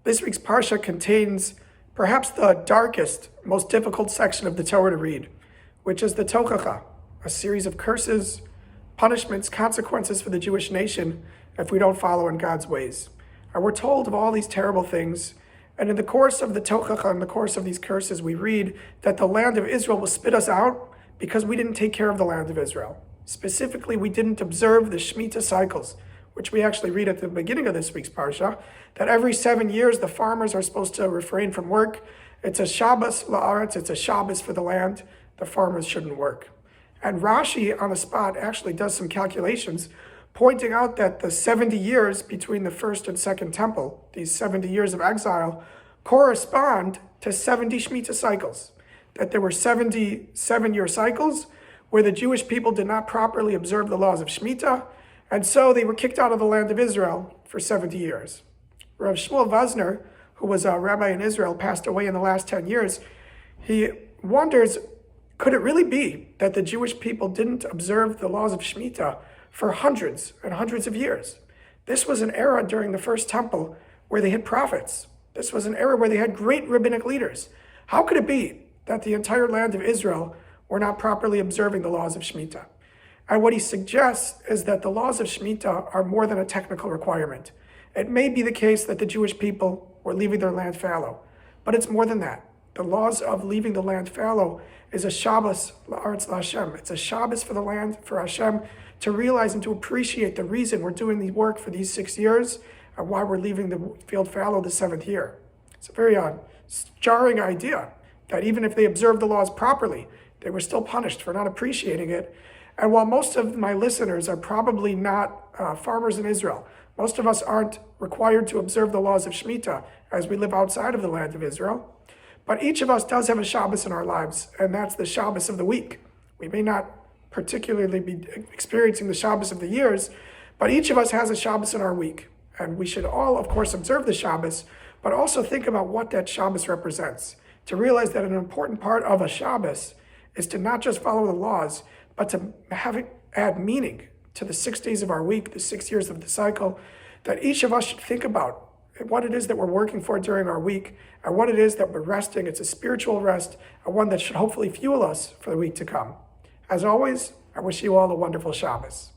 This week's Parsha contains perhaps the darkest, most difficult section of the Torah to read, which is the Tochacha, a series of curses, punishments, consequences for the Jewish nation if we don't follow in God's ways. And we're told of all these terrible things, and in the course of the Tochacha, in the course of these curses, we read that the land of Israel will spit us out because we didn't take care of the land of Israel. Specifically, we didn't observe the Shemitah cycles, which we actually read at the beginning of this week's Parsha, that every 7 years the farmers are supposed to refrain from work. It's a Shabbos la'aretz, it's a Shabbos for the land. The farmers shouldn't work. And Rashi on the spot actually does some calculations, pointing out that the 70 years between the first and second temple, these 70 years of exile, correspond to 70 Shemitah cycles. That there were 70 7-year cycles where the Jewish people did not properly observe the laws of Shemitah, and so they were kicked out of the land of Israel for 70 years. Rav Shmuel Vazner, who was a rabbi in Israel, passed away in the last 10 years. He wonders, could it really be that the Jewish people didn't observe the laws of Shemitah for hundreds and hundreds of years? This was an era during the first temple where they had prophets. This was an era where they had great rabbinic leaders. How could it be that the entire land of Israel were not properly observing the laws of Shemitah? And what he suggests is that the laws of Shemitah are more than a technical requirement. It may be the case that the Jewish people were leaving their land fallow, but it's more than that. The laws of leaving the land fallow is a Shabbos la'aretz la'Hashem. It's a Shabbos for the land, for Hashem, to realize and to appreciate the reason we're doing the work for these 6 years and why we're leaving the field fallow the 7th year. It's a very jarring idea that even if they observed the laws properly, they were still punished for not appreciating it. And while most of my listeners are probably not farmers in Israel, most of us aren't required to observe the laws of Shemitah as we live outside of the land of Israel. But each of us does have a Shabbos in our lives, and that's the Shabbos of the week. We may not particularly be experiencing the Shabbos of the years, but each of us has a Shabbos in our week. And we should all, of course, observe the Shabbos, but also think about what that Shabbos represents. To realize that an important part of a Shabbos is to not just follow the laws, but to have it add meaning to the 6 days of our week, the 6 years of the cycle, that each of us should think about what it is that we're working for during our week and what it is that we're resting. It's a spiritual rest, and one that should hopefully fuel us for the week to come. As always, I wish you all a wonderful Shabbos.